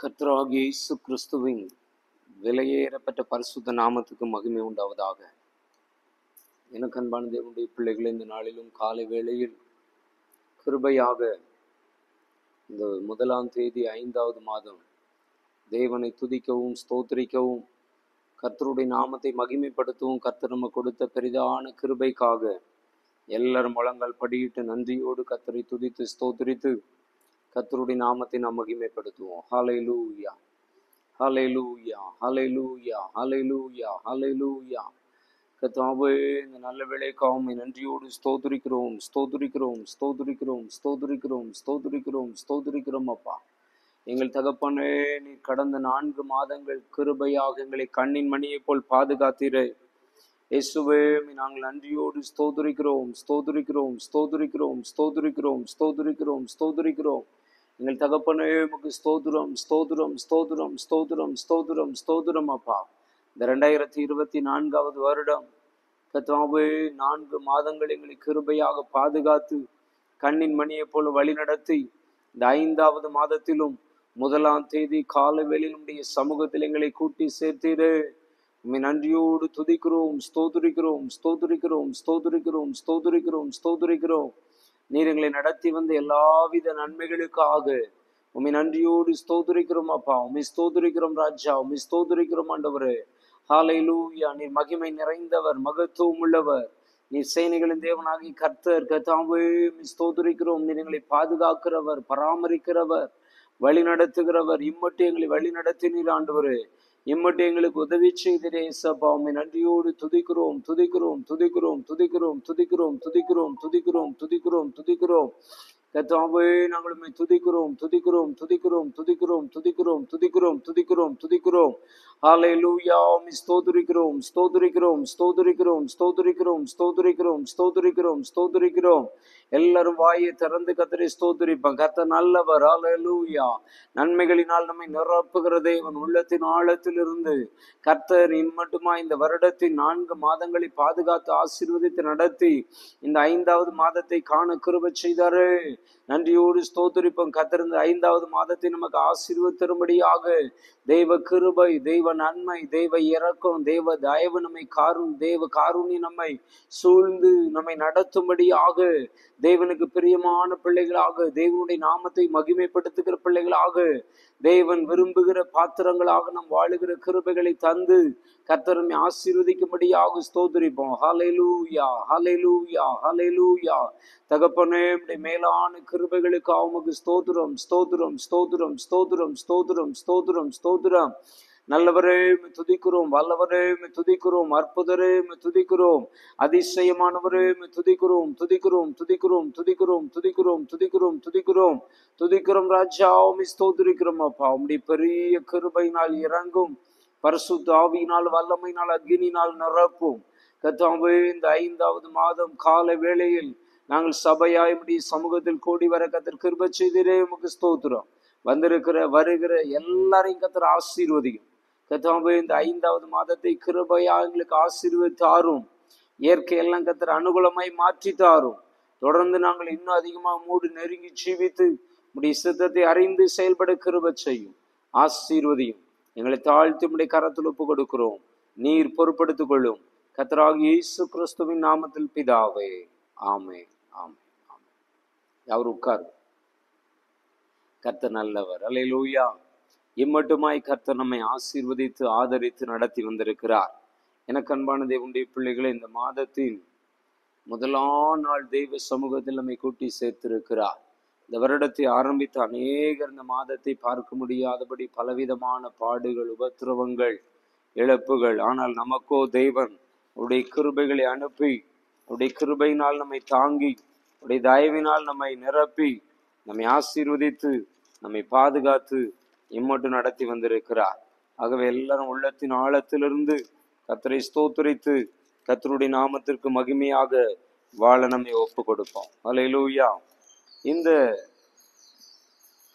கர்த்தராகிய இயேசு கிறிஸ்துவின் விலையேறப்பட்ட பரிசுத்த நாமத்துக்கு மகிமை உண்டாவதாக. எனக்கு அன்பான தேவனுடைய பிள்ளைகள், இந்த நாளிலும் காலை வேளையில் கிருபையாக இந்த 1ஆம் தேதி 5வது மாதம் தேவனை துதிக்கவும் ஸ்தோத்திரிக்கவும் கர்த்தருடைய நாமத்தை மகிமைப்படுத்தவும் கர்த்தர் நம்ம கொடுத்த பெரிதான கிருபைக்காக எல்லாரும் முழங்கால் படியிட்டு நன்றியோடு கர்த்தரை துதித்து ஸ்தோத்திரித்து கர்த்தருடைய நாமத்தை நாம் மகிமைப்படுத்துவோம். ஹல்லேலூயா, ஹல்லேலூயா, ஹல்லேலூயா, ஹல்லேலூயா, ஹல்லேலூயா. கர்த்தாவே, இந்த நல்ல வேளைக்காக நன்றியோடு ஸ்தோத்திரிக்கிறோம், ஸ்தோத்திரிக்கிறோம், ஸ்தோத்திரிக்கிறோம், ஸ்தோத்திரிக்கிறோம், ஸ்தோத்திரிக்கிறோம், ஸ்தோத்திரிக்கிறோம். அப்பா, எங்கள் தகப்பனே, நீ கடந்த 4 மாதங்கள் கிருபையாக எங்களை கண்ணின் மணியை போல் பாதுகாத்தீரே. இயேசுவே, நாங்கள் நன்றியோடு ஸ்தோத்திரிக்கிறோம், ஸ்தோத்திரிக்கிறோம், ஸ்தோத்திரிக்கிறோம், ஸ்தோத்திரிக்கிறோம், ஸ்தோத்திரிக்கிறோம், ஸ்தோத்திரிக்கிறோம். எங்கள் தகப்பனே, உமக்கு ஸ்தோத்திரம், ஸ்தோத்திரம், ஸ்தோத்திரம், ஸ்தோத்திரம், ஸ்தோத்திரம், ஸ்தோத்திரம். அப்பா, இந்த 2024வது வருடம் கர்த்தாவே 4 மாதங்கள் எங்களை கிருபையாக பாதுகாத்து கண்ணின் மணியை போல வழி நடத்தி இந்த 5வது மாதத்திலும் 1ஆம் தேதி காலை வேளையினுடைய சமூகத்தில் எங்களை கூட்டி சேர்த்தீரே. உம்மை நன்றியோடு துதிக்கிறோம், ஸ்தோத்திரிக்கிறோம், ஸ்தோத்திரிக்கிறோம், ஸ்தோத்திரிக்கிறோம், ஸ்தோத்திரிக்கிறோம், ஸ்தோத்திரிக்கிறோம். நீர் எங்களை நடத்தி வந்த எல்லாவித நன்மைகளுக்காக உம்மை நன்றியோடு ஸ்தோத்திரிக்கிறோம். அப்பா, உம்மை ஸ்தோத்திரிக்கிறோம் ராஜா, உம்மை ஸ்தோத்திரிக்கிறோம் ஆண்டவரே. ஹல்லேலூயா. நீர் மகிமை நிறைந்தவர், மகத்துவம் உள்ளவர், நீர் சேனைகளின் தேவனாகி கர்த்தர். கர்த்தாவே, ஸ்தோத்திரிக்கிறோம். நீர் எங்களை பாதுகாக்கிறவர், பராமரிக்கிறவர், வழி நடத்துகிறவர். இம்மட்டு எங்களை வழி நடத்தினீர் ஆண்டவரே. இம்மட்டு எங்களுக்கு உதவி செய்திரே ஏசப்பா. உம்மை நன்றியோடு துதிக்கிறோம், துதிக்கிறோம், துதிக்கிறோம், துதிக்கிறோம், துதிக்கிறோம், துதிக்கிறோம், துதிக்கிறோம், துதிக்கிறோம், துதிக்கிறோம். கர்த்தாவே, நாங்கள் உம்மை துதிக்கிறோம், துதிக்கிறோம், துதிக்கிறோம், துதிக்கிறோம், துதிக்கிறோம், துதிக்கிறோம், துதிக்கிறோம், துதிக்கிறோம். ஹல்லேலூயா. உம்மை ஸ்தோத்திரிக்கிறோம், ஸ்தோத்திரிக்கிறோம், ஸ்தோத்திரிக்கிறோம், ஸ்தோத்திரிக்கிறோம், ஸ்தோத்திரிக்கிறோம், ஸ்தோத்திரிக்கிறோம், ஸ்தோத்திரிக்கிறோம். எல்லாரும் வாயை திறந்து கர்த்தரை ஸ்தோத்திரிப்போம். கர்த்தர் நல்லவர். ஹல்லேலூயா. நன்மைகளினால் நம்மை நிரப்புகிற தேவன். உள்ளத்தின் ஆழத்திலிருந்து கர்த்தர் இம்மட்டுமா இந்த வருடத்தின் 4 மாதங்களை பாதுகாத்து ஆசீர்வதித்து நடத்தி இந்த 5வது மாதத்தை காண கிருபை செய்தாரே. நன்றியோடு ஸ்தோத்திரிப்போம். கர்த்தர் இந்த 5வது மாதத்தை நமக்கு ஆசீர்வதித்தரும்படியாக தெய்வ கிருபை, தெய்வ நன்மை, தெய்வ இரக்கம், தெய்வ தயவு நம்மை தேவ காருண்யம் நம்மை சூழ்ந்து நம்மை நடத்தும்படியாக தேவனுக்கு பிரியமான பிள்ளைகளாக, தேவனுடைய நாமத்தை மகிமைப்படுத்துகிற பிள்ளைகளாக, தேவன் விரும்புகிற பாத்திரங்களாக நாம் வாழுகிற கிருபைகளை தந்து கர்த்தர் நம்மை ஆசீர்வதிக்கும்படியாக ஸ்தோத்திரிப்போம். ஹல்லேலூயா, ஹல்லேலூயா, ஹல்லேலூயா. தகப்பனே, மேலான கிருபைகளுக்காக உமக்கு ஸ்தோத்திரம், ஸ்தோத்திரம், ஸ்தோத்திரம், ஸ்தோத்திரம், ஸ்தோத்திரம், ஸ்தோத்திரம், ஸ்தோத்திரம். நல்லவரே, துதிக்கிறோம். வல்லவரே, துதிக்கிறோம். அற்புதரே, துதிக்கிறோம். அதிசயமானவரே, துதிக்கிறோம், துதிக்கிறோம், துதிக்கிறோம், துதிக்கிறோம், துதிக்கிறோம், துதிக்கிறோம், துதிக்கிறோம், துதிக்கிறோம். ராஜா, உம்மை ஸ்தோத்திரிக்கிறோம். அப்பா, உம்முடைய பெரிய கிருபையினால் இறங்கும் பரிசுத்த ஆவியினால், வல்லமையினால், அக்கினியினால் நிரப்பும். கர்த்தாவே, இந்த 5வது மாதம் கால வேளையில் நாங்கள் சபையாய் உம்முடைய சமூகத்தில் கூடி வர கர்த்தர் கிருபை செய்தீரே. உமக்கு ஸ்தோத்திரம். வந்திருக்கிற வருகிற எல்லாரையும் கர்த்தர் ஆசீர்வதியும். கர்த்தாவே, இந்த 5வது மாதத்தை கிருபையா எங்களுக்கு ஆசீர்வதித்தாரும். இயற்கையெல்லாம் கர்த்தர் அனுகூலமாய் மாற்றி தாரும். தொடர்ந்து நாங்கள் இன்னும் அதிகமாக மூடு நெருங்கி ஜீவித்து உம்முடைய சித்தத்தை அறிந்து செயல்பட கிருபை செய்யும். ஆசீர்வதியும். எங்களை தாழ்த்தி உம்முடைய கரத்தில் ஒப்பு கொடுக்கிறோம். நீர் பொறுப்படுத்திக் கொள்ளும். கர்த்தராகிய இயேசு கிறிஸ்துவின் நாமத்தில் பிதாவே. ஆமென், ஆமென், ஆமென். அவர் உட்கார். கர்த்தர் நல்லவர். அல்லேலூயா. இம்மட்டுமாய் கர்த்தர் நம்மை ஆசீர்வதித்து ஆதரித்து நடத்தி வந்திருக்கிறார். எனக்கு அன்பான தேவனுடைய பிள்ளைகளை, இந்த மாதத்தின் 1ஆம் நாள் தெய்வ சமூகத்தில் நம்மை கூட்டி சேர்த்திருக்கிறார். இந்த வருடத்தை ஆரம்பித்த அநேகர் இந்த மாதத்தை பார்க்க முடியாதபடி பலவிதமான பாடுகள், உபத்திரவங்கள், இழப்புகள். ஆனால் நமக்கோ தேவன் அவருடைய கிருபைகளை அனுப்பி, அவருடைய கிருபையினால் நம்மை தாங்கி, அவருடைய தயவினால் நம்மை நிரப்பி, நம்மை ஆசீர்வதித்து, நம்மை பாதுகாத்து இம்மட்டும் நடத்தி வந்திருக்கிறார். ஆகவே எல்லாரும் உள்ளத்தின் ஆழத்திலிருந்து கர்த்தரை ஸ்தோத்திரித்து கர்த்தருடைய நாமத்திற்கு மகிமையாக வாழ நம்மை ஒப்பு கொடுப்போம். ஹல்லேலூயா. இந்த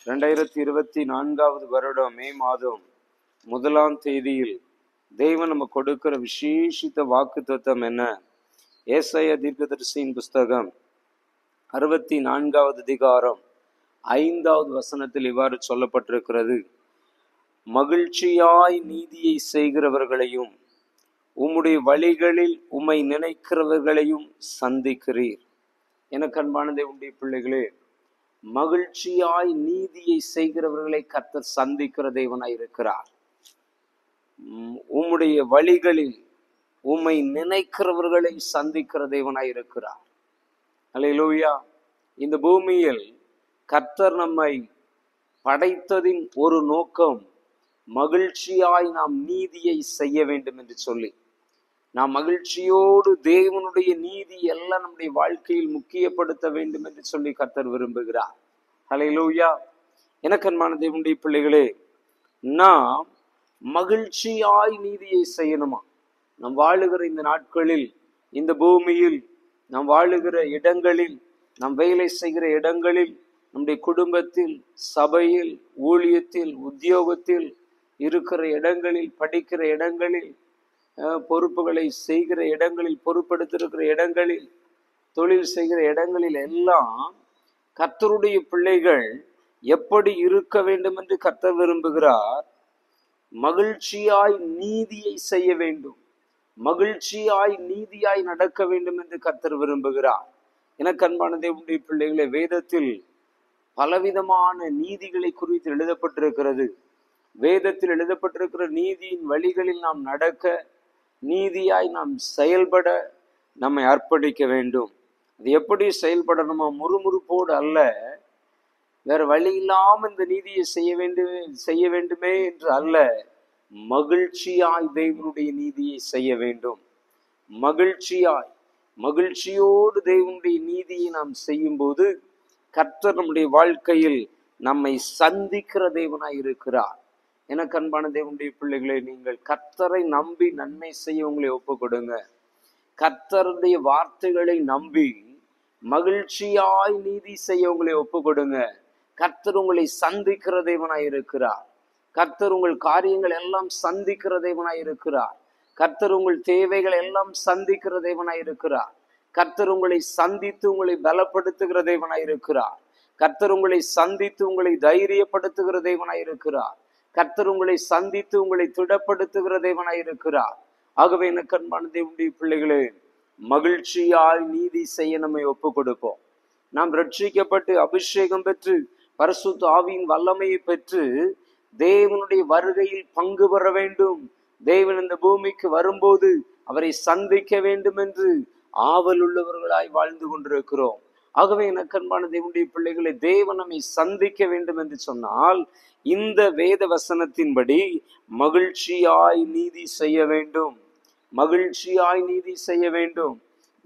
2024வது வருடம் மே மாதம் 1ஆம் தேதியில் தேவன் நம்ம கொடுக்கிற விசேஷித்த வாக்கு தத்துவம் என்ன? ஏசாயா தீர்க்கதரிசியின் புஸ்தகம் 64வது அதிகாரம் 5வது வசனத்தில் இவ்வாறு சொல்லப்பட்டிருக்கிறது. மகிழ்ச்சியாய் நீதியை செய்கிறவர்களையும் உம்முடைய வழிகளில் உம்மை நினைக்கிறவர்களையும் சந்திக்கிறீர். எனக்கு அன்பான தேவனுடைய பிள்ளைகளே, மகிழ்ச்சியாய் நீதியை செய்கிறவர்களை கர்த்தர் சந்திக்கிற தேவனாய் இருக்கிறார். உம்முடைய வழிகளில் உம்மை நினைக்கிறவர்களை சந்திக்கிற தேவனாய் இருக்கிறார். அல்லேலூயா. இந்த பூமியில் கர்த்தர் நம்மை படைத்ததின் ஒரு நோக்கம் மகிழ்ச்சியாய் நாம் நீதியை செய்ய வேண்டும் என்று சொல்லி, நாம் மகிழ்ச்சியோடு தேவனுடைய நீதி எல்லாம் நம்முடைய வாழ்க்கையில் முக்கியப்படுத்த வேண்டும் என்று சொல்லி கர்த்தர் விரும்புகிறார். அல்லேலூயா. எனக்கு அன்பான தேவனுடைய பிள்ளைகளே, நாம் மகிழ்ச்சியாய் நீதியை செய்யணுமா? நாம் வாழுகிற இந்த நாட்களில், இந்த பூமியில், நாம் வாழுகிற இடங்களில், நாம் வேலை செய்கிற இடங்களில், நம்முடைய குடும்பத்தில், சபையில், ஊழியத்தில், உத்தியோகத்தில் இருக்கிற இடங்களில், படிக்கிற இடங்களில், பொறுப்புகளை செய்கிற இடங்களில், பொறுப்பெடுத்திருக்கிற இடங்களில், தொழில் செய்கிற இடங்களில் எல்லாம் கர்த்தருடைய பிள்ளைகள் எப்படி இருக்க வேண்டும் என்று கர்த்தர் விரும்புகிறார். மகிழ்ச்சியாய் நீதியை செய்ய வேண்டும், மகிழ்ச்சியாய் நீதியாய் நடக்க வேண்டும் என்று கர்த்தர் விரும்புகிறார். எனக்கு அன்பான தேவனுடைய பிள்ளைகளே, வேதத்தில் பலவிதமான நீதிகளை குறித்து எழுதப்பட்டிருக்கிறது. வேதத்தில் எழுதப்பட்டிருக்கிற நீதியின் வழிகளில் நாம் நடக்க, நீதியாய் நாம் செயல்பட நம்மை அர்ப்பணிக்க வேண்டும். அது எப்படி செயல்படணுமா? முறுமுறுப்போடு அல்ல, வேற வழி இல்லாமல் இந்த நீதியை செய்ய வேண்டுமே என்று அல்ல, மகிழ்ச்சியாய் தேவனுடைய நீதியை செய்ய வேண்டும். மகிழ்ச்சியோடு தேவனுடைய நீதியை நாம் செய்யும் போது கர்த்தர் நம்முடைய வாழ்க்கையில் நம்மை சந்திக்கிற தேவனாய் இருக்கிறார். எனக்கு அன்பான தேவனுடைய பிள்ளைகளே, நீங்கள் கர்த்தரை நம்பி நன்மை செய்ய உங்களை ஒப்பு கொடுங்க. கர்த்தருடைய வார்த்தைகளை நம்பி மகிழ்ச்சியாய் நீதி செய்ய உங்களை ஒப்பு கொடுங்க. கர்த்தர் உங்களை சந்திக்கிற தேவனாய் இருக்கிறார். கர்த்தர் உங்கள் காரியங்கள் எல்லாம் சந்திக்கிற தேவனாய் இருக்கிறார். கர்த்தர் உங்கள் தேவைகள் எல்லாம் சந்திக்கிற தேவனாய் இருக்கிறார். கர்த்தர் உங்களை சந்தித்து உங்களை பலப்படுத்துகிற தேவனாய் இருக்கிறார். கர்த்தர் உங்களை சந்தித்து உங்களை தைரியப்படுத்துகிற தேவனாய் இருக்கிறார். கர்த்தர் உங்களை சந்தித்து உங்களை திடப்படுத்துகிற தேவனாய் இருக்கிறார். ஆகவே எனக்கு அன்பான தேவனுடைய பிள்ளைகளே, மகிழ்ச்சியாய் நீதி செய்ய நம்மை ஒப்பு கொடுப்போம். நாம் ரட்சிக்கப்பட்டு அபிஷேகம் பெற்று பரிசுத்த ஆவியின் வல்லமையை பெற்று தேவனுடைய வருகையில் பங்கு பெற வேண்டும். தேவன் இந்த பூமிக்கு வரும்போது அவரை சந்திக்க வேண்டும் என்று ஆவல் உள்ளவர்களாய் வாழ்ந்து கொண்டிருக்கிறோம். ஆகவே எனக்கு அன்பான தேவனுடைய பிள்ளைகளை, தேவன் நம்மை சந்திக்க வேண்டும் என்று சொன்னால் இந்த வேத வசனத்தின்படி மகிழ்ச்சியாய் நீதி செய்ய வேண்டும். மகிழ்ச்சியாய் நீதி செய்ய வேண்டும்.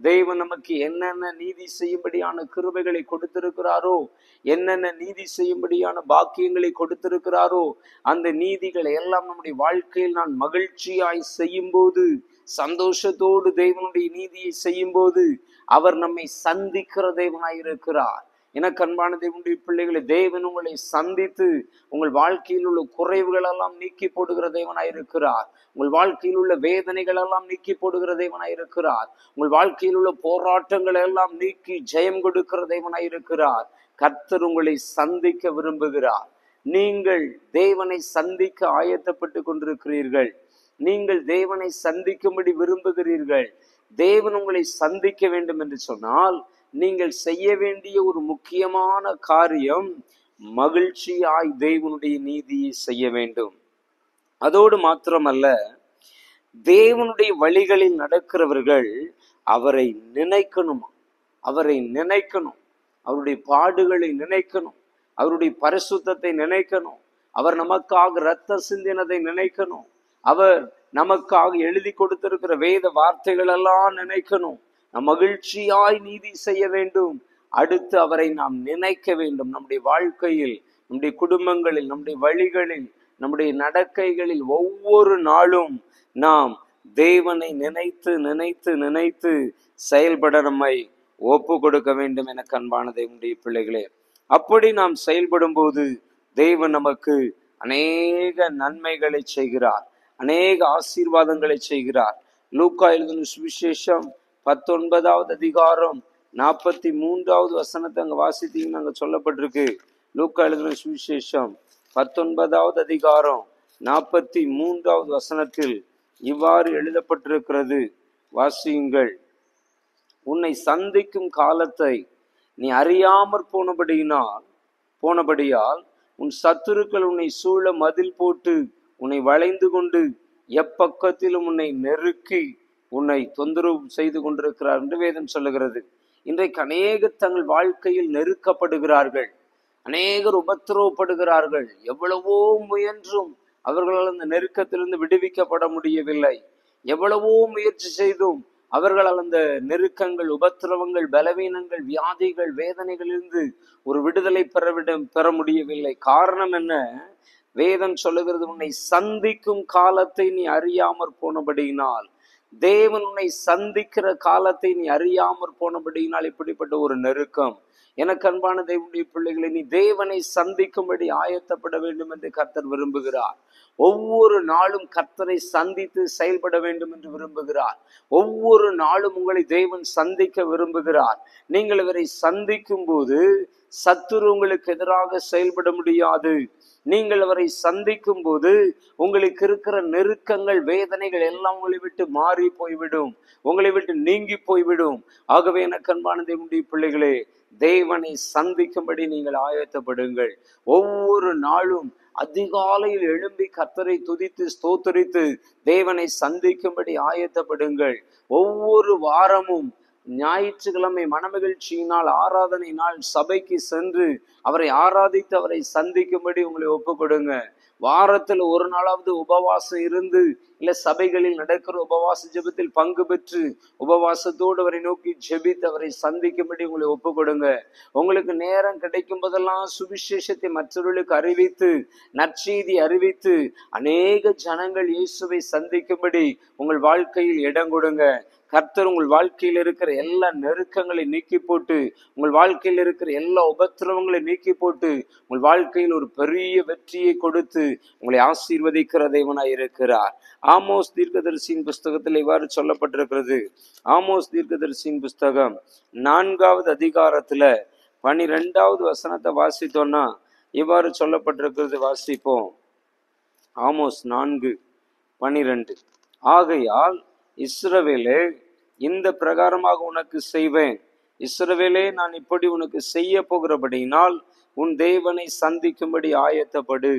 தேவன் நமக்கு என்னென்ன நீதி செய்யும்படியான கிருபைகளை கொடுத்திருக்கிறாரோ, என்னென்ன நீதி செய்யும்படியான பாக்கியங்களை கொடுத்திருக்கிறாரோ, அந்த நீதிகளை எல்லாம் நம்முடைய வாழ்க்கையில் நான் மகிழ்ச்சியாய் செய்யும் போது, சந்தோஷத்தோடு தேவனுடைய நீதியை செய்யும் போது அவர் நம்மை சந்திக்கிற தேவனாய் இருக்கிறார். எனக்கு அன்பான தேவனுடைய பிள்ளைகளை, தேவன் உங்களை சந்தித்து உங்கள் வாழ்க்கையில் உள்ள குறைவுகள் எல்லாம் நீக்கி போடுகிற தேவனாய் இருக்கிறார். உங்கள் வாழ்க்கையில் உள்ள வேதனைகள் எல்லாம் நீக்கி போடுகிற தேவனாய் இருக்கிறார். உங்கள் வாழ்க்கையில் உள்ள போராட்டங்கள் எல்லாம் நீக்கி ஜெயம் கொடுக்கிற தேவனாய் இருக்கிறார். கர்த்தர் உங்களை சந்திக்க விரும்புகிறார். நீங்கள் தேவனை சந்திக்க ஆயத்தப்பட்டு கொண்டிருக்கிறீர்கள். நீங்கள் தேவனை சந்திக்கும்படி விரும்புகிறீர்கள். தேவன் உங்களை சந்திக்க வேண்டும் என்று சொன்னால் நீங்கள் செய்ய வேண்டிய ஒரு முக்கியமான காரியம் மகிழ்ச்சியாய் தேவனுடைய நீதியை செய்ய வேண்டும். அதோடு மாத்திரமல்ல, தேவனுடைய வழிகளில் நடக்கிறவர்கள் அவரை நினைக்கணும். அவருடைய பாடுகளை நினைக்கணும். அவருடைய பரிசுத்தத்தை நினைக்கணும். அவர் நமக்காக இரத்த சிந்தினதை நினைக்கணும். அவர் நமக்காக எழுதி கொடுத்திருக்கிற வேத வார்த்தைகள் எல்லாம் நினைக்கணும். நம் மகிழ்ச்சியாய் நீதி செய்ய வேண்டும். அடுத்து அவரை நாம் நினைக்க வேண்டும். நம்முடைய வாழ்க்கையில், நம்முடைய குடும்பங்களில், நம்முடைய வழிகளில், நம்முடைய நடக்கைகளில் ஒவ்வொரு நாளும் நாம் தேவனை நினைத்து நினைத்து நினைத்து செயல்பட நம்மை ஒப்பு கொடுக்க வேண்டும். எனக்கு அன்பான தேவனுடைய பிள்ளைகளே, அப்படி நாம் செயல்படும் போது தேவன் நமக்கு அநேக நன்மைகளை செய்கிறார், அநேக ஆசீர்வாதங்களை செய்கிறார். லூக்கா எழுதின சுவிசேஷம் 19வது அதிகாரம் 43வது வசனத்தை அங்க வாசித்தீங்கன்னு அங்க சொல்லப்பட்டிருக்கு. லூக்கா எழுதின சுவிசேஷம் 19வது அதிகாரம் 43வது வசனத்தில் இவ்வாறு எழுதப்பட்டிருக்கிறது, வாசியுங்கள். உன்னை சந்திக்கும் காலத்தை நீ அறியாமற் போனபடியால் உன் சத்துருக்கள் உன்னை சூழ மதில் போட்டு உன்னை வளைந்து கொண்டு எப்பக்கத்திலும் உன்னை நெருக்கி உன்னை தொந்தரவு செய்து கொண்டிருக்கிறார் என்று வேதம் சொல்லுகிறது. இன்றைக்கு அநேகர் தங்கள் வாழ்க்கையில் நெருக்கப்படுகிறார்கள், அநேகர் உபத்திரவப்படுகிறார்கள். எவ்வளவோ முயன்றும் அவர்களால் அந்த நெருக்கத்திலிருந்து விடுவிக்கப்பட முடியவில்லை. எவ்வளவோ முயற்சி செய்தும் அவர்களால் அந்த நெருக்கங்கள், உபத்திரவங்கள், பலவீனங்கள், வியாதிகள், வேதனைகளிலிருந்து ஒரு விடுதலை பெற முடியவில்லை. காரணம் என்ன? வேதம் சொல்லுகிறது, உன்னை சந்திக்கும் காலத்தை நீ அறியாமற் போனபடியினால், தேவன் உன்னை சந்திக்கிற காலத்தை நீ அறியாமற் போனபடியினால் இப்படிப்பட்ட ஒரு நெருக்கம். எனக்கு அன்பான தேவனுடைய பிள்ளைகளை, நீ தேவனை சந்திக்கும்படி ஆயத்தப்பட வேண்டும் என்று கர்த்தர் விரும்புகிறார். ஒவ்வொரு நாளும் கர்த்தரை சந்தித்து செயல்பட வேண்டும் என்று விரும்புகிறார். ஒவ்வொரு நாளும் உங்களை தேவன் சந்திக்க விரும்புகிறார். நீங்கள் இவரை சந்திக்கும் போது சத்துரு உங்களுக்கு எதிராக செயல்பட முடியாது. நீங்கள் அவரை சந்திக்கும் போது உங்களுக்கு இருக்கிற நெருக்கங்கள், வேதனைகள் எல்லாம் உங்களை விட்டு மாறி போய்விடும், உங்களை விட்டு நீங்கி போய்விடும். ஆகவே எனக்கு அன்பான தேவனுடைய பிள்ளைகளே, தேவனை சந்திக்கும்படி நீங்கள் ஆயத்தப்படுங்கள். ஒவ்வொரு நாளும் அதிகாலையில் எழும்பி கர்த்தரை துதித்து ஸ்தோத்தரித்து தேவனை சந்திக்கும்படி ஆயத்தப்படுங்கள். ஒவ்வொரு வாரமும் ஞாயிற்றுக்கிழமை மனமகிழ்ச்சியினால் ஆராதனை நாள் சபைக்கு சென்று அவரை ஆராதித்து அவரை சந்திக்கும்படி உங்களை ஒப்புக்கொடுங்க. வாரத்தில் ஒரு நாளாவது உபவாசம் இருந்து, இல்ல சபைகளில் நடக்கிற உபவாச ஜெபத்தில் பங்கு பெற்று உபவாசத்தோடு அவரை நோக்கி ஜெபித்து அவரை சந்திக்கும்படி உங்களை ஒப்புக்கொடுங்க. உங்களுக்கு நேரம் கிடைக்கும் போதெல்லாம் சுவிசேஷத்தை மற்றவர்களுக்கு அறிவித்து, நற்செய்தி அறிவித்து, அநேக ஜனங்கள் இயேசுவை சந்திக்கும்படி உங்கள் வாழ்க்கையில் இடம் கொடுங்க. கர்த்தர் உங்கள் வாழ்க்கையில் இருக்கிற எல்லா நெருக்கங்களை நீக்கி போட்டு, உங்கள் வாழ்க்கையில் இருக்கிற எல்லா உபத்திரவங்களை நீக்கி போட்டு, உங்கள் வாழ்க்கையில் ஒரு பெரிய வெற்றியை கொடுத்து உங்களை ஆசீர்வதிக்கிற தேவனாய் இருக்கிறார். ஆமோஸ் தீர்க்கதரிசியின் புஸ்தகத்தில் இவ்வாறு சொல்லப்பட்டிருக்கிறது. ஆமோஸ் தீர்க்கதரிசியின் புஸ்தகம் 4வது அதிகாரத்துல 12வது வசனத்தை வாசித்தோம்னா இவ்வாறு சொல்லப்பட்டிருக்கிறது. வாசிப்போம். ஆமோஸ் 4:12. ஆகையால் இஸ்ரவேலே, இந்த பிரகாரமாக உனக்கு செய்வேன். இஸ்ரவேலே, நான் இப்படி உனக்கு செய்ய போகிறபடியினால் உன் தேவனை சந்திக்கும்படி ஆயத்தப்படு.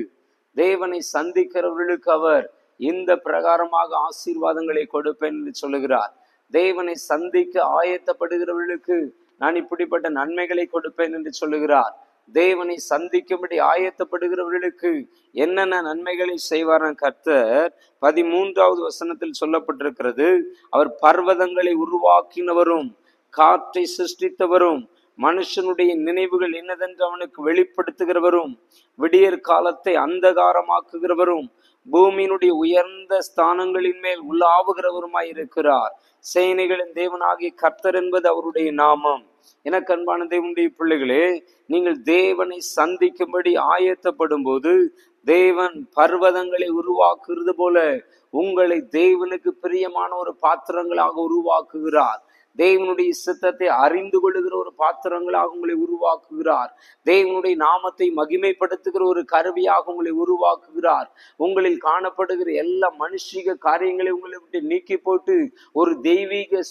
தேவனை சந்திக்கிறவர்களுக்கு அவர் இந்த பிரகாரமாக ஆசீர்வாதங்களை கொடுப்பேன் என்று சொல்லுகிறார். தேவனை சந்திக்க ஆயத்தப்படுகிறவர்களுக்கு நான் இப்படிப்பட்ட நன்மைகளை கொடுப்பேன் என்று சொல்லுகிறார். தேவனை சந்திக்கும்படி ஆயத்தப்படுகிறவர்களுக்கு என்னென்ன நன்மைகளை செய்வார் கர்த்தர் 13வது வசனத்தில் சொல்லப்பட்டிருக்கிறது. அவர் பர்வதங்களை உருவாக்கினவரும், காற்றை சிருஷ்டித்தவரும், மனுஷனுடைய நினைவுகள் என்னதென்று அவனுக்கு வெளிப்படுத்துகிறவரும், விடியற் காலத்தை அந்தகாரமாக்குகிறவரும், பூமியினுடைய உயர்ந்த ஸ்தானங்களின் மேல் உலாவுகிறவருமாய் இருக்கிறார். சேனைகளின் தேவனாகிய கர்த்தர் என்பது அவருடைய நாமம். எனக்கு அன்பான தேவனுடைய பிள்ளைகளே, நீங்கள் தேவனை சந்திக்கும்படி ஆயத்தப்படும் போது தேவன் பர்வதங்களை உருவாக்குறது போல உங்களை தேவனுக்கு பிரியமான ஒரு பாத்திரங்களாக உருவாக்குகிறார். தேவனுடைய சித்தத்தை அறிந்து கொள்ளுகிற ஒரு பாத்திரங்களாக உங்களை உருவாக்குகிறார். தேவனுடைய நாமத்தை மகிமைப்படுத்துகிற ஒரு கருவியாக உங்களை உருவாக்குகிறார். உங்களில் காணப்படுகிற எல்லா மனுஷிக காரியங்களை உங்களை விட்டு நீக்கி போட்டு ஒரு தெய்வீக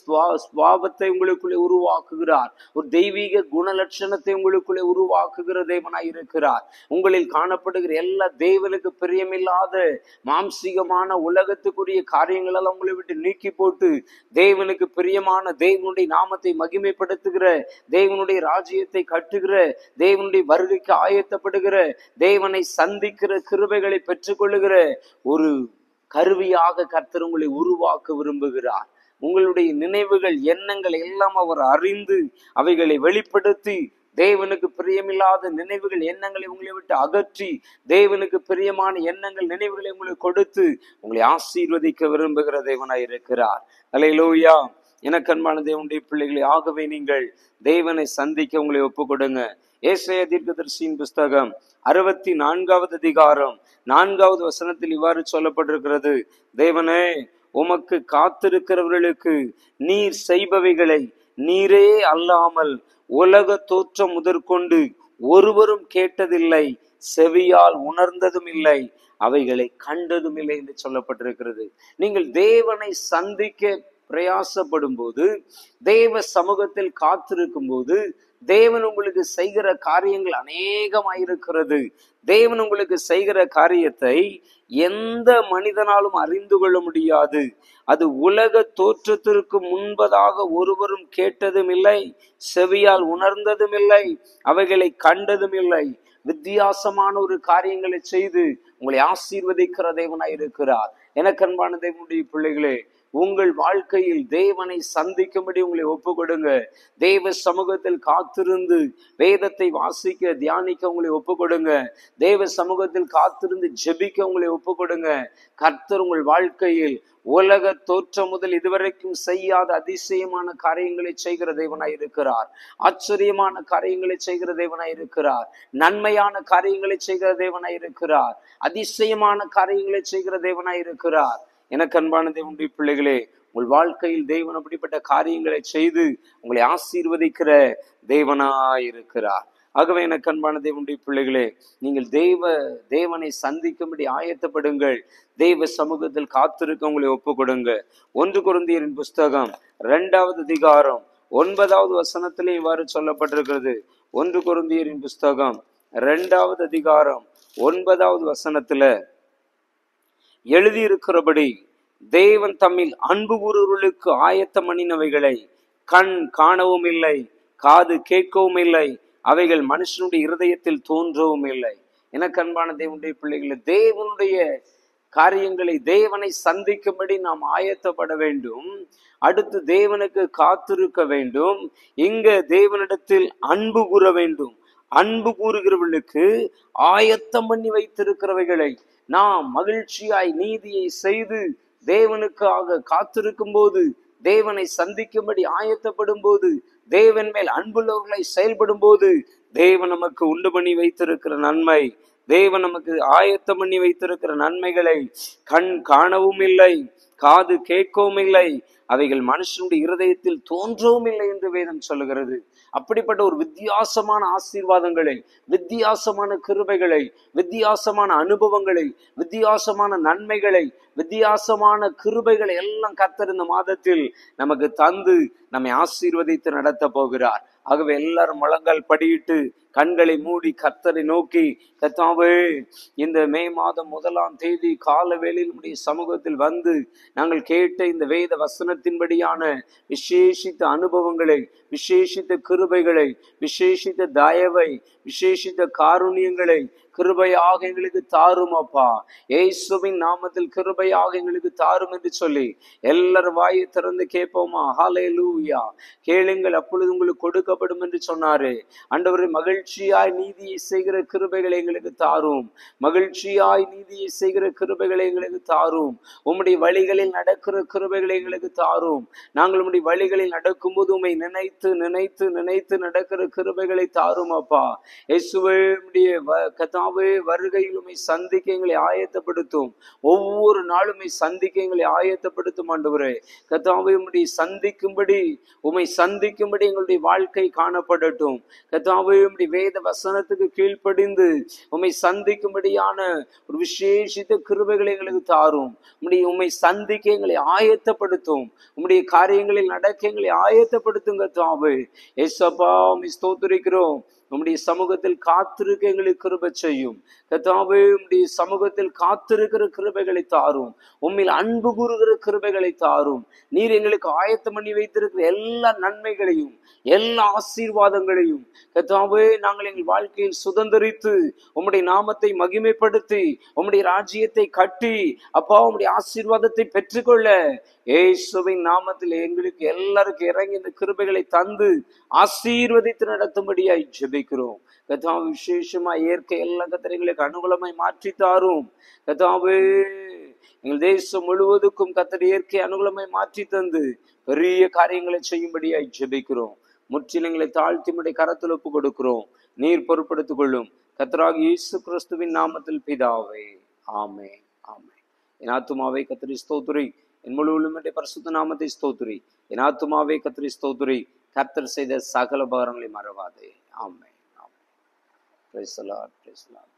சுவாபத்தை உங்களுக்குள்ளே உருவாக்குகிறார். ஒரு தெய்வீக குணலட்சணத்தை உங்களுக்குள்ளே உருவாக்குகிற தேவனாய் இருக்கிறார். உங்களில் காணப்படுகிற எல்லா தேவனுக்கு பிரியமில்லாத மாம்சீகமான உலகத்துக்குரிய காரியங்களெல்லாம் உங்களை விட்டு நீக்கி போட்டு தேவனுக்கு பிரியமான தேவனுடைய நாமத்தை மகிமைப்படுத்துகிற, தேவனுடைய ராஜ்யத்தை கட்டுகிற, தேவனுடைய வருகைக்கு ஆயத்தப்படுகிற, தேவனை சந்திக்கிற கிருபைகளை பெற்றுக்கொள்ளுகிற ஒரு கருவியாக கர்த்தர் உங்களை உருவாக்க விரும்புகிறார். உங்களுடைய நினைவுகள், எண்ணங்கள் எல்லாம் அவர் அறிந்து அவைகளை வெளிப்படுத்தி தேவனுக்கு பிரியமில்லாத நினைவுகள், எண்ணங்களை உங்களை விட்டு அகற்றி தேவனுக்கு பிரியமான எண்ணங்கள், நினைவுகளை உங்களுக்கு கொடுத்து உங்களை ஆசீர்வதிக்க விரும்புகிற தேவனாய் இருக்கிறார். அல்லேலூயா. எனக்கு அன்பான தேவனுடைய பிள்ளைகளை, ஆகவே நீங்கள் தேவனை சந்திக்க உங்களை ஒப்புக் கொடுங்க. ஏசாயா தீர்க்கதரிசியின் புஸ்தகம் 64வது அதிகாரம் 4வது வசனத்தில் இவ்வாறு சொல்லப்பட்டிருக்கிறது. தேவனே, உமக்கு காத்திருக்கிறவர்களுக்கு நீர் செய்பவைகளை நீரே அல்லாமல் உலக தோற்றம் முதற்கொண்டு ஒருவரும் கேட்டதில்லை, செவியால் உணர்ந்ததும் இல்லை, அவைகளை கண்டதும் இல்லை என்று சொல்லப்பட்டிருக்கிறது. நீங்கள் தேவனை சந்திக்க பிரயாசப்படும் போது, தேவ சமூகத்தில் காத்திருக்கும் போது, தேவன் உங்களுக்கு செய்கிற காரியங்கள் அநேகமாயிருக்கிறது. தேவன் உங்களுக்கு செய்கிற காரியத்தை எந்த மனிதனாலும் அறிந்து கொள்ள முடியாது. அது உலக தோற்றத்திற்கு முன்பதாக ஒருவரும் கேட்டதும் இல்லை, செவியால் உணர்ந்ததும் இல்லை, அவைகளை கண்டதும் இல்லை. வித்தியாசமான ஒரு காரியங்களை செய்து உங்களை ஆசீர்வதிக்கிற தேவனாய் இருக்கிறார். எனக்கு அன்பான தேவனுடைய பிள்ளைகளே, உங்கள் வாழ்க்கையில் தேவனை சந்திக்கும்படி உங்களை ஒப்பு கொடுங்க. தேவ சமூகத்தில் காத்திருந்து வேதத்தை வாசிக்க தியானிக்க உங்களை ஒப்பு கொடுங்க. தேவ சமூகத்தில் காத்திருந்து ஜெபிக்க உங்களை ஒப்பு கொடுங்க. கர்த்தர் உங்கள் வாழ்க்கையில் உலக தோற்றம் முதல் இதுவரைக்கும் செய்யாத அதிசயமான காரியங்களை செய்கிற தேவனாய் இருக்கிறார். ஆச்சரியமான காரியங்களை செய்கிற தேவனாய் இருக்கிறார். நன்மையான காரியங்களை செய்கிற தேவனாய் இருக்கிறார். அதிசயமான காரியங்களை செய்கிற தேவனாய் இருக்கிறார். எனக்கு அன்பான தேவனுடைய பிள்ளைகளே, உங்கள் வாழ்க்கையில் தேவன் அப்படிப்பட்ட காரியங்களை செய்து உங்களை ஆசீர்வதிக்கிற தேவனாய் இருக்கிறார். ஆகவே எனக்கு அன்பான தேவனுடைய பிள்ளைகளே, நீங்கள் தேவனை சந்திக்கும்படி ஆயத்தப்படுங்கள். தேவ சமூகத்தில் காத்திருக்க உங்களை ஒப்பு கொடுங்க. 1 கொரிந்தியரின் புஸ்தகம் 2வது அதிகாரம் 9வது வசனத்திலே இவ்வாறு சொல்லப்பட்டிருக்கிறது. 1 கொரிந்தியரின் புஸ்தகம் 2வது அதிகாரம் 9வது வசனத்துல எழுதியிருக்கிறபடி, தேவன் தம்மில் அன்பு கூறுவர்களுக்கு ஆயத்தம் பண்ணினவைகளை கண் காணவும் இல்லை, காது கேட்கவும் இல்லை, அவைகள் மனுஷனுடைய இருதயத்தில் தோன்றவும் இல்லை. எனக்கு அன்பான தேவனுடைய பிள்ளைகளை, தேவனுடைய காரியங்களை, தேவனை சந்திக்கும்படி நாம் ஆயத்தப்பட வேண்டும். அடுத்து தேவனுக்கு காத்திருக்க வேண்டும். இங்க தேவனிடத்தில் அன்பு கூற வேண்டும். அன்பு கூறுகிறவர்களுக்கு ஆயத்தம் பண்ணி வைத்திருக்கிறவைகளை நாம் மகிழ்ச்சியாய் நீதியை செய்து தேவனுக்காக காத்திருக்கும் போது, தேவனை சந்திக்கும்படி ஆயத்தப்படும் போது, தேவன் மேல் அன்புள்ளவர்களை செயல்படும் போது, தேவன் நமக்கு உண்டு பண்ணி வைத்திருக்கிற நன்மை, தேவன் நமக்கு ஆயத்தம் பண்ணி வைத்திருக்கிற நன்மைகளை கண் காணவும் இல்லை, காது கேட்கவும் இல்லை, அவைகள் மனுஷனுடைய இருதயத்தில் தோன்றவும் இல்லை என்று வேதம் சொல்லுகிறது. அப்படிப்பட்ட ஒரு வித்தியாசமான ஆசீர்வாதங்களை, வித்தியாசமான கிருபைகளை, வித்தியாசமான அனுபவங்களை, வித்தியாசமான நன்மைகளை, வித்தியாசமான கிருபைகளை எல்லாம் கர்த்தர் இந்த மாதத்தில் நமக்கு தந்து நம்மை ஆசீர்வதித்து நடத்த போகிறார். ஆகவே எல்லாரும் முழங்கால் படியிட்டு கண்களை மூடி கர்த்தரை நோக்கி, கர்த்தாவே, இந்த மே மாதம் 1ஆம் தேதி கால வேளையில் உம்முடைய சமூகத்தில் வந்து நாங்கள் கேட்ட இந்த வேத வசனத்தின்படியான விசேஷித்த அனுபவங்களை, விசேஷித்த கிருபைகளை, விசேஷித்த தயவை, விசேஷித்த காருண்யங்களை கிருபையாக எங்களுக்கு தாரும் அப்பா. இயேசுவின் நாமத்தில் கிருபையாக எங்களுக்கு தாரும் என்று சொல்லி எல்லாரும் வாயை திறந்து கேட்போமா? ஹல்லேலூயா. கேளுங்கள், அப்பொழுது உங்களுக்கு கொடுக்கப்படும் என்று சொன்னாரு. ஆண்டவரே, மகிழ்ச்சியாய் நீதியை செய்கிற கிருபைகளை எங்களுக்கு தாரும். மகிழ்ச்சியாய் நீதியை செய்கிற கிருபைகளை எங்களுக்கு தாரும். உம்முடைய வழிகளில் நடக்கிற கிருபைகளை எங்களுக்கு தாரும். நாங்கள் உம்முடைய வழிகளில் நடக்கும் போது உம்மை நினைத்து நினைத்து நினைத்து நடக்கிற கிருபைகளை தாரும் அப்பா. இயேசுவே, கர்த்தாவே, வருகையில் உம்மை சந்திக்க எங்களை ஆயத்தப்படுத்தும். ஒவ்வொரு நாளும் சந்திக்க எங்களை ஆயத்தப்படுத்தும் ஆண்டவரே. கர்த்தாவே, உம்மை சந்திக்கும்படி எங்களுடைய வாழ்க்கை காணப்படட்டும். கர்த்தாவே, உம்முடைய வேத வசனத்துக்கு கீழ்ப்படிந்து உம்மை சந்திக்கும்படியான ஒரு விசேஷித்த கிருபைகளை எங்களுக்கு தாரும். உம்மை சந்திக்க எங்களை ஆயத்தப்படுத்தும். உம்முடைய காரியங்களில் நடக்க எங்களை ஆயத்தப்படுத்தும் கர்த்தாவே. இயேசுப்பா, உம்மை ஸ்தோத்திரிக்கிறோம். உம்முடைய சமூகத்தில் காத்திருக்க எங்களுக்கு கிருபை செய்யும் கர்த்தாவே. உம்முடைய சமூகத்தில் காத்திருக்கிற கிருபைகளை தாரும். உம்மில் அன்பு கூறுகிற கிருபைகளை தாரும். நீர் எங்களுக்கு ஆயத்தம் பண்ணி வைத்திருக்கிற எல்லா நன்மைகளையும், எல்லா ஆசீர்வாதங்களையும் கர்த்தாவே நாங்கள் எங்கள் வாழ்க்கையில் சுதந்திரித்து உம்முடைய நாமத்தை மகிமைப்படுத்தி உம்முடைய ராஜ்யத்தை கட்டி அப்பா உம்முடைய ஆசீர்வாதத்தை பெற்றுக்கொள்ள இயேசுவின் நாமத்தில் எங்களுக்கு எல்லாருக்கும் இறங்கி இந்த கிருபைகளை தந்து ஆசீர்வதித்து நடத்தும்படியாய் ஜெபிக்கிறோம் கர்த்தாவே. விசேஷமா இயற்கை எல்லா கர்த்தர்களுக்கு அனுகூலமாய் மாற்றி தாரும் கர்த்தாவே. எங்கள் தேசம் முழுவதுக்கும் கர்த்தர் இயற்கை அனுகூலமாய் மாற்றி தந்து பெரிய காரியங்களை செய்யும்படியாய் ஜெபிக்கிறோம். முற்றிலுங்களை தாழ்த்தி உம்முடைய கரத்தில் ஒப்பு கொடுக்கிறோம். நீர் பொறுப்படுத்திக் கொள்ளும் கர்த்தராகிய இயேசு கிறிஸ்துவின் நாமத்தில் பிதாவே, ஆமென், ஆமென். என் ஆத்துமாவே கர்த்தரை ஸ்தோத்திரி, என் முழு உள்ளமே பரிசுத்த நாமத்தை ஸ்தோத்திரி. என் ஆத்துமாவே கர்த்தரை ஸ்தோத்திரி, கர்த்தர் செய்த சகல உபகாரங்களை மறவாதே. ஆமென், ஆமென். Praise the Lord, praise the Lord.